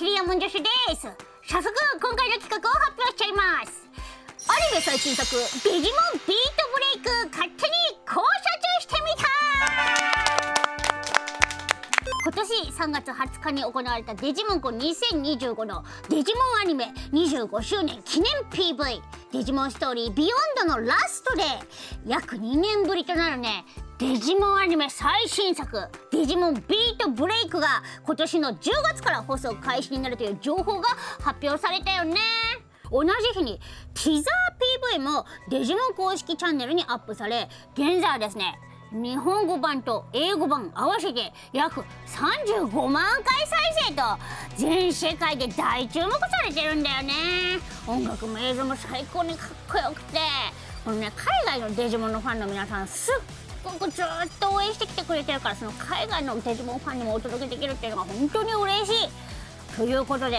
キリアムン女子です。早速今回の企画を発表しちゃいます。アニメ最新作デジモンビートブレイク勝手に考察してみた。今年3月20日に行われたデジモンコン2025のデジモンアニメ25周年記念 PV デジモンストーリービヨンドのラストで約2年ぶりとなるねデジモンアニメ最新作デジモンビートブレイクが今年の10月から放送開始になるという情報が発表されたよね。同じ日にティザー PV もデジモン公式チャンネルにアップされ、現在はですね日本語版と英語版合わせて約35万回再生と全世界で大注目されてるんだよね。音楽も映像も最高にかっこよくて、このね海外のデジモンのファンの皆さんすっごくずっと応援してきてくれてるから、その海外のデジモンファンにもお届けできるっていうのが本当に嬉しいということで、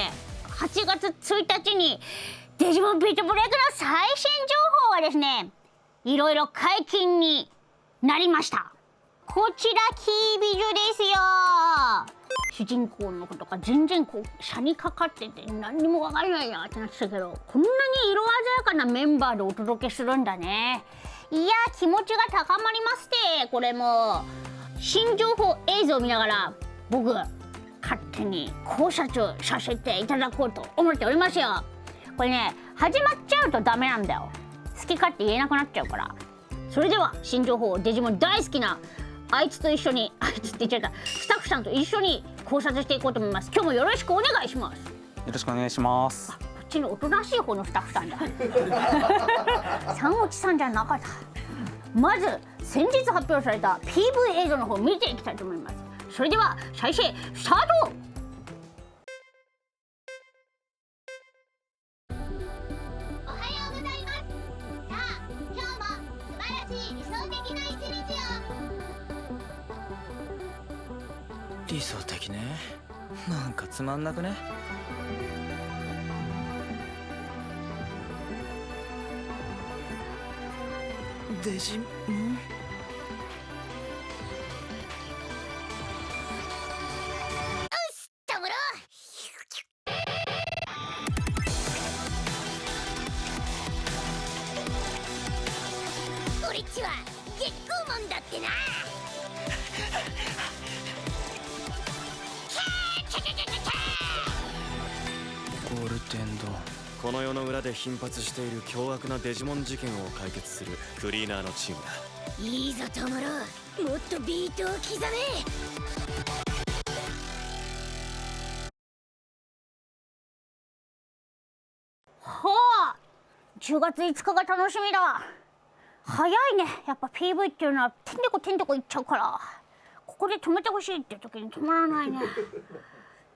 8月1日にデジモンビートブレイクの最新情報はですねいろいろ解禁になりました。こちらキービジュですよ。主人公の子とか全然こう車にかかってて何にもわからないなってなってたけど、こんなに色鮮やかなメンバーでお届けするんだね。いや気持ちが高まりますて。これも新情報映像を見ながら僕勝手に考察させていただこうと思っておりますよ。これね始まっちゃうとダメなんだよ。好き勝手言えなくなっちゃうから。それでは新情報デジモン大好きなあいつと一緒に、あいつって言っちゃったスタッフさんと一緒に考察していこうと思います。今日もよろしくお願いします。よろしくお願いします。こっちのおとなしい方のスタッフさんだ三落さんじゃなかった。まず先日発表された PV 映像の方を見ていきたいと思います。それでは再生スタート。理想的ね。なんかつまんなくね。デジモン俺っちは月光マンだってな。ゴールデンドこの世の裏で頻発している凶悪なデジモン事件を解決するクリーナーのチームだ。いいぞトモロ、もっとビートを刻め。はあ、10月5日が楽しみだ。早いね。やっぱ PV っていうのはてんてこてんてこいっちゃうから、ここで止めてほしいっていう時に止まらないね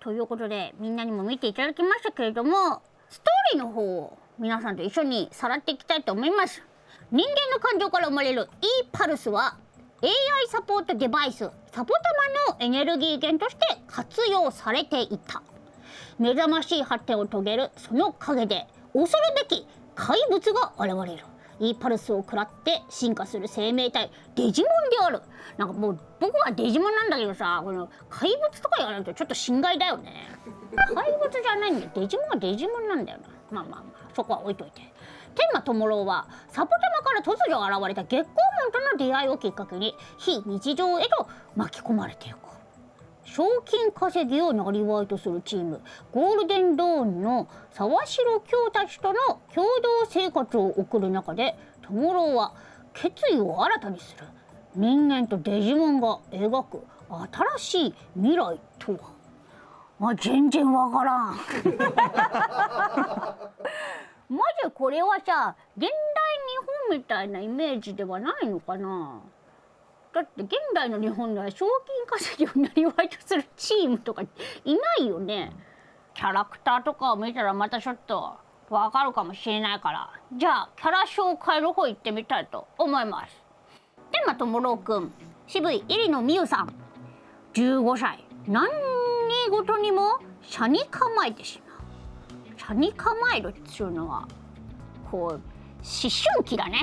ということでみんなにも見ていただきましたけれども、ストーリーの方を皆さんと一緒にさらっていきたいと思います。人間の感情から生まれる E パルスは AI サポートデバイスサポタマのエネルギー源として活用されていた。目覚ましい発展を遂げるその陰で恐るべき怪物が現れる。E パルスを食らって進化する生命体デジモンである。なんかもう僕はデジモンなんだけどさ、この怪物とか言われるとちょっと心外だよね。怪物じゃないんでデジモンはデジモンなんだよな。まあまあまあそこは置いといて、天馬智郎はサポタマから突如現れた月光門との出会いをきっかけに非日常へと巻き込まれていく。賞金稼ぎを生りとするチームゴールデンドーンの沢城京たちとの共同生活を送る中で、トモローは決意を新たにする人間とデジモンが描く新しい未来とは。全然わからんまずこれはさ現代日本みたいなイメージではないのかな。だって現代の日本では賞金稼ぎをなりわいとするチームとかいないよね。キャラクターとかを見たらまたちょっとわかるかもしれないから、じゃあキャラ紹介の方行ってみたいと思います。天馬智郎くん、渋い入野美優さん、15歳、何事にも車に構えてしまう。車に構えるっていうのはこう思春期だね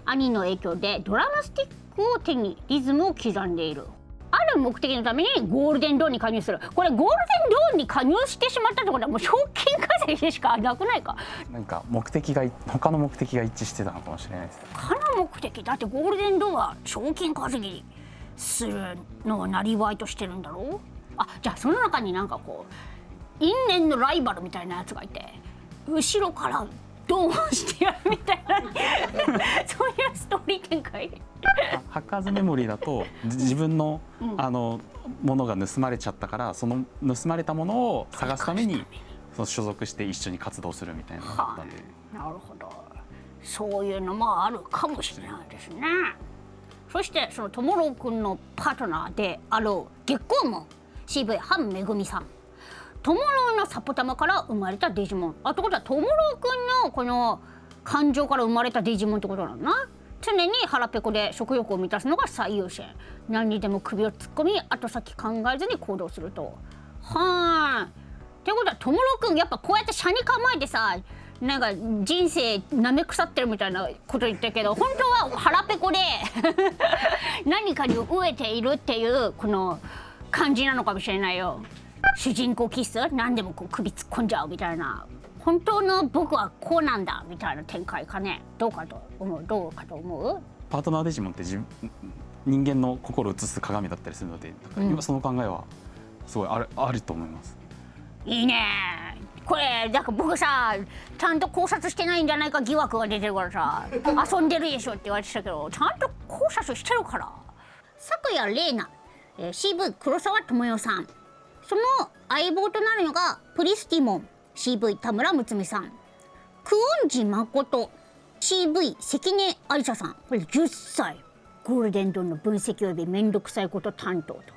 兄の影響でドラムスティックを手にリズムを刻んでいる。あるる目的のためにゴールデンドーンに加入する。これゴールデンドーンに加入してしまったってことはもう賞金稼ぎでしかなくないか。なんか他の目的が一致してたのかもしれないです。他の目的だってゴールデンドーンは賞金稼ぎするのをなりわいとしてるんだろう。あ、じゃあその中になんかこう因縁のライバルみたいなやつがいて後ろからドーンしてやるみたいなそういうストーリー展開。ハッカーズメモリーだと自分の、ものが盗まれちゃったから、その盗まれたものを探すためにその所属して一緒に活動するみたいなのがあったんで、なるほど、そういうのもあるかもしれないですね。そしてそのともろうくんのパートナーである月光門 CV 半めぐみさん、ともろうのサポタマから生まれたデジモン。あってことはともろうくんのこの感情から生まれたデジモンってことなんだな。常に腹ペコで食欲を満たすのが最優先。何にでも首を突っ込み後先考えずに行動すると。はーい。ってことはともろうくんやっぱこうやって車に構えてさ、なんか人生なめ腐ってるみたいなこと言ってるけど、本当は腹ペコで何かに飢えているっていうこの感じなのかもしれないよ。主人公キス何でもこう首突っ込んじゃうみたいな、本当の僕はこうなんだみたいな展開かね。どうかと思うパートナーデジモンって人間の心を映す鏡だったりするので、今その考えはすごいあると思います。いいね。これだから僕さ、ちゃんと考察してないんじゃないか疑惑が出てるからさ遊んでるでしょって言われてたけど、ちゃんと考察してるから。昨夜玲奈、CV 黒沢智代さん、その相棒となるのがプリスティモン CV 田村睦美さん、久遠寺誠 CV 関根有沙さん、これ10歳ゴールデンドーンの分析及びめんどくさいこと担当と。で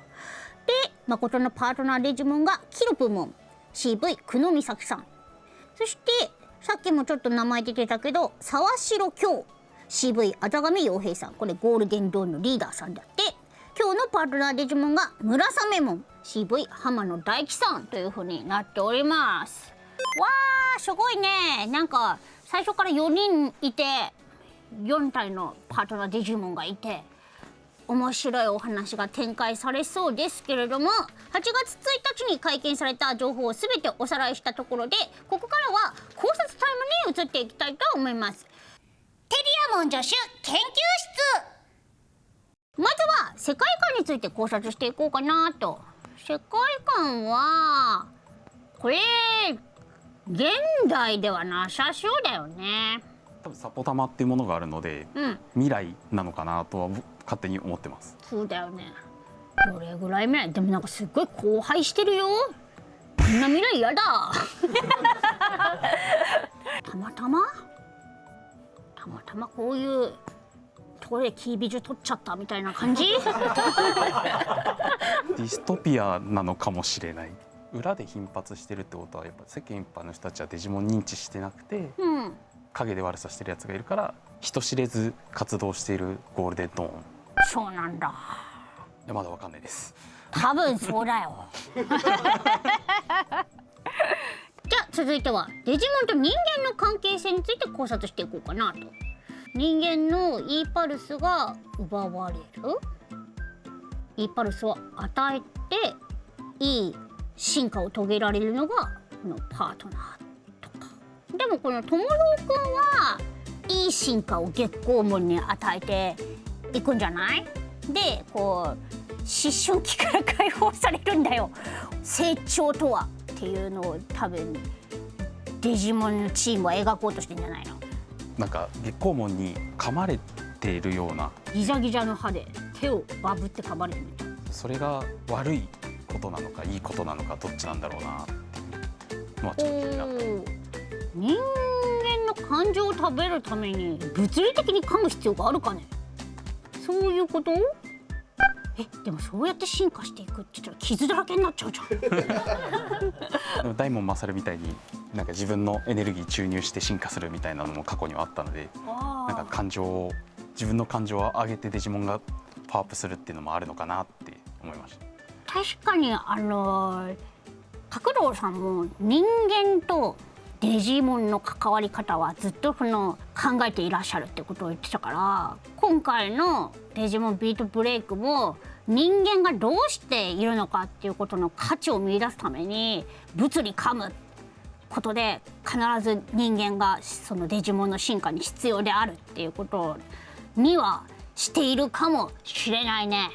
誠のパートナーデジモンがキロプモン CV 久野美咲さん、そしてさっきもちょっと名前出てたけど沢城京 CV あざがみ洋平さん、これゴールデンドーンのリーダーさんだって。今日のパートナーデジモンが村雨門 CV 浜野大樹さんという風になっております。わーすごいね。なんか最初から4人いて4体のパートナーデジモンがいて面白いお話が展開されそうですけれども、8月1日に解禁された情報を全ておさらいしたところで、ここからは考察タイムに移っていきたいと思います。テリアモン助手研究室。まずは世界観について考察していこうかなと。世界観はこれ現代ではなさそうだよね。多分サポタマっていうものがあるので、未来なのかなとは勝手に思ってます。そうだよね。どれぐらい未来でもなんかすっごい荒廃してるよ。こんな未来やだたまたまこういうところでキービジュ取っちゃったみたいな感じディストピアなのかもしれない。裏で頻発してるってことはやっぱ世間一般の人たちはデジモン認知してなくて、影で悪さしてるやつがいるから人知れず活動しているゴールデンドーン。そうなんだ。いやまだわかんないです。多分そうだよじゃあ続いてはデジモンと人間の関係性について考察していこうかなと。人間の E パルスが奪われる、 E パルスを与えていい進化を遂げられるのがこのパートナーとか。でもこのともろうくんはいい進化を月光門に与えていくんじゃない？でこう思春期から解放されるんだよ。成長とはっていうのを多分デジモンのチームは描こうとしてんじゃないの？なんか月光門に噛まれているような、ギザギザの歯で手をバブって噛まれるみたいな。それが悪いことなのかいいことなのかどっちなんだろうなっていうのはちょっと気になって。人間の感情を食べるために物理的に噛む必要があるかね？そういうこと？でもそうやって進化していくって言ったら傷だらけになっちゃうじゃんでも大門勝みたいになんか自分のエネルギー注入して進化するみたいなのも過去にはあったので、なんか自分の感情を上げてデジモンがパワーアップするっていうのもあるのかなって思いました。確かに角堂さんも人間とデジモンの関わり方はずっと考えていらっしゃるってことを言ってたから、今回のデジモンビートブレイクも人間がどうしているのかっていうことの価値を見出すために物理噛むことで必ず人間がそのデジモンの進化に必要であるっていうことにはしているかもしれないね。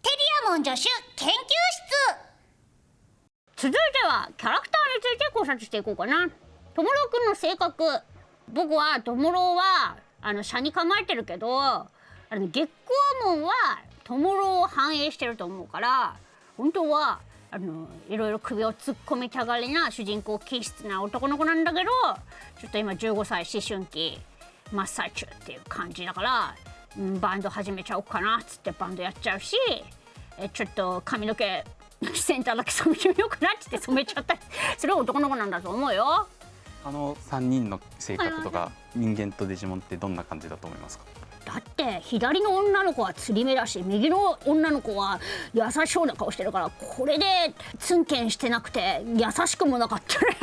テリアモン助手研究室。続いてはキャラクターについて考察していこうかな。トモローくんの性格、僕はトモローは車に構えてるけど月光門はトモローを反映してると思うから、本当はいろいろ首を突っ込みたがりな主人公気質な男の子なんだけど、ちょっと今15歳思春期真っ最中っていう感じだから、バンド始めちゃおうかなっつってバンドやっちゃうし、ちょっと髪の毛センターだけ染めてみようかなっつって染めちゃったりそれは男の子なんだと思うよ。3人の性格とか人間とデジモンってどんな感じだと思いますか？だって左の女の子は釣り目だし右の女の子は優しそうな顔してるから、これでツンケンしてなくて優しくもなかったら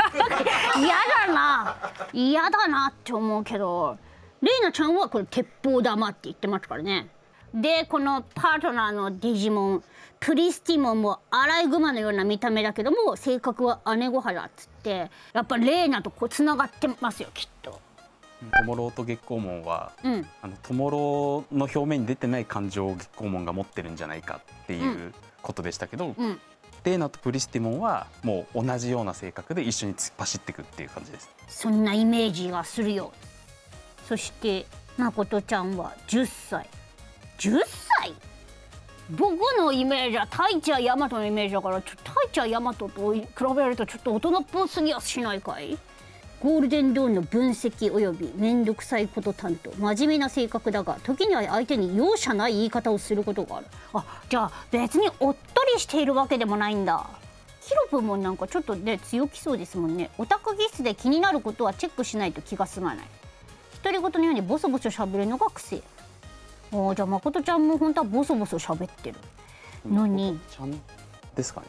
嫌だなって思うけど、レイナちゃんはこれ鉄砲玉って言ってますからね。でこのパートナーのデジモンプリスティモンもアライグマのような見た目だけども性格は姉御肌っつってやっぱレイナとこうつながってますよきっと。トモローと月光門は、トモローの表面に出てない感情を月光門が持ってるんじゃないかっていうことでしたけど、レーナとプリスティモンはもう同じような性格で一緒に突っ走っていくっていう感じです。そんなイメージがするよ。そして誠ちゃんは10歳。10歳？僕のイメージは太一やヤマトのイメージだから、太一やヤマトと比べるとちょっと大人っぽすぎやしないかい？ゴールデンドーンの分析および面倒くさいこと担当、真面目な性格だが時には相手に容赦ない言い方をすることがある。じゃあ別におっとりしているわけでもないんだ。ヒロプもなんかちょっとね強気そうですもんね。オタク気質で気になることはチェックしないと気が済まない。独り言のようにボソボソ喋るのが癖。じゃあ誠ちゃんも本当はボソボソ喋ってるのに。ちゃんですかね。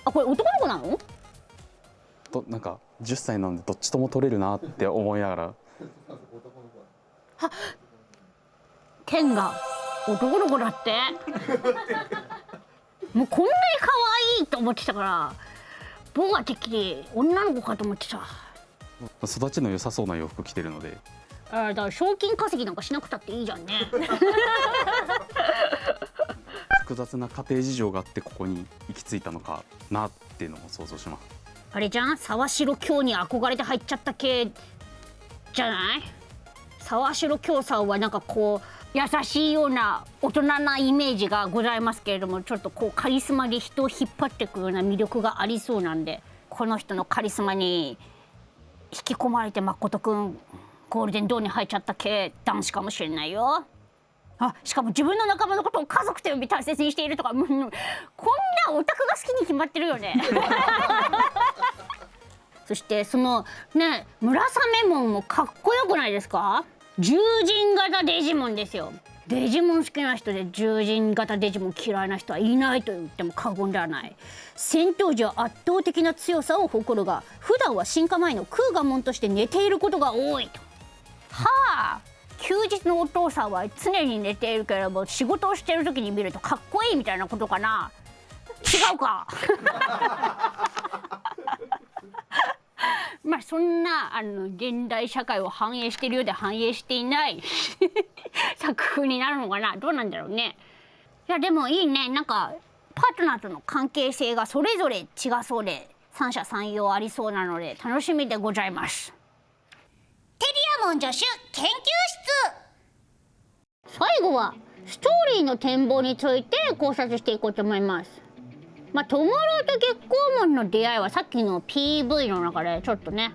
これ男の子なの？なんか10歳なのでどっちとも取れるなって思いながら。ケンが男の子だってもうこんなに可愛いと思ってたから、僕はてっきり女の子かと思ってた。育ちの良さそうな洋服着てるので、だから賞金稼ぎなんかしなくたっていいじゃんね複雑な家庭事情があってここに行き着いたのかなっていうのを想像します。あれじゃん、沢城京に憧れて入っちゃった系じゃない？沢城京さんはなんかこう優しいような大人なイメージがございますけれども、ちょっとこうカリスマで人を引っ張っていくような魅力がありそうなんで、この人のカリスマに引き込まれて誠くんゴールデンドーンに入っちゃった系男子かもしれないよ。しかも自分の仲間のことを家族と呼び大切にしているとか、こんなオタクが好きに決まってるよねそしてそのね村雨門もかっこよくないですか？獣人型デジモンですよ。デジモン好きな人で獣人型デジモン嫌いな人はいないと言っても過言ではない。戦闘時は圧倒的な強さを誇るが、普段は進化前のクーガモンとして寝ていることが多いと。休日のお父さんは常に寝ているけれども、仕事をしている時に見るとかっこいいみたいなことかな。違うかまあそんな現代社会を反映しているようで反映していない作風になるのかな。どうなんだろうね。いやでもいいね。なんかパートナーとの関係性がそれぞれ違そうで三者三様ありそうなので楽しみでございます。テリアモン助手研究室。最後はストーリーの展望について考察していこうと思います。トモローと月光門の出会いはさっきの PV の中でちょっとね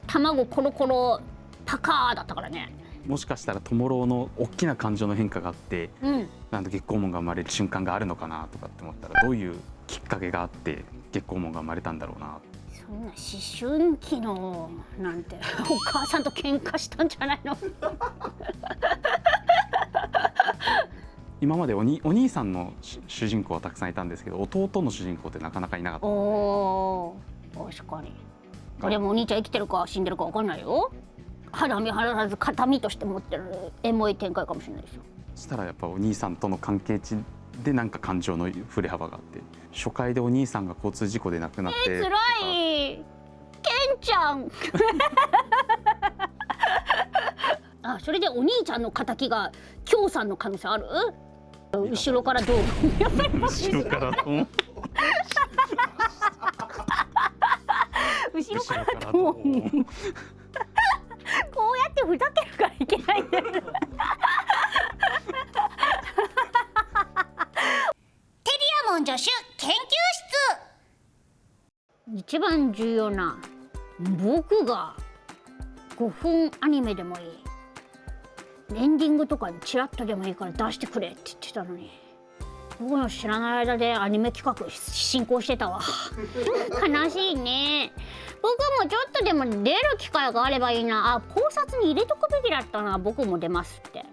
卵コロコロパカーだったからね。もしかしたらトモローの大きな感情の変化があって、なんと月光門が生まれる瞬間があるのかなとかって思ったら、どういうきっかけがあって月光門が生まれたんだろうな。そんな思春期のなんてお母さんと喧嘩したんじゃないの今までお兄さんの主人公はたくさんいたんですけど、弟の主人公ってなかなかいなかった。確かに。でもお兄ちゃん生きてるか死んでるか分かんないよ。肌身離さず形見として持ってるエモい展開かもしれないですよ。そしたらやっぱお兄さんとの関係値でなんか感情の振れ幅があって、初回でお兄さんが交通事故で亡くなってつらいケンちゃんあ、それでお兄ちゃんの敵が京さんの可能性ある？後ろからどうやっぱり後ろからどう後ろからどうこうやってふざけるからいけないんだよテリアモン助手研究室。一番重要な僕が5分アニメでもいい、エンディングとかにチラッとでもいいから出してくれって言ってたのに、僕の知らない間でアニメ企画進行してたわ悲しいね。僕もちょっとでも出る機会があればいいな。あ、考察に入れとくべきだったな、僕も出ますって。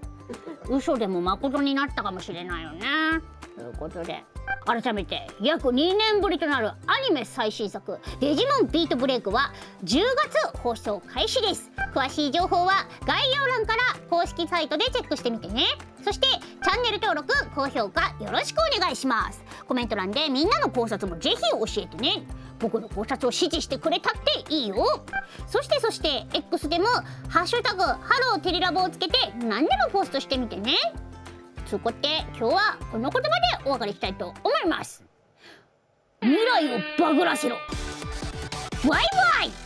嘘でも誠になったかもしれないよね。ということで改めて約2年ぶりとなるアニメ最新作「デジモンビートブレイク」は10月放送開始です。詳しい情報は概要欄から公式サイトでチェックしてみてね。そしてチャンネル登録高評価よろしくお願いします。コメント欄でみんなの考察もぜひ教えてね。僕の考察を支持してくれたっていいよ。そして X でもハッシュタグハローテレラボをつけて何でもポストしてみてね。つうこって今日はこの言葉でお別れしたいと思います。未来をバグらせろ。バイバイ。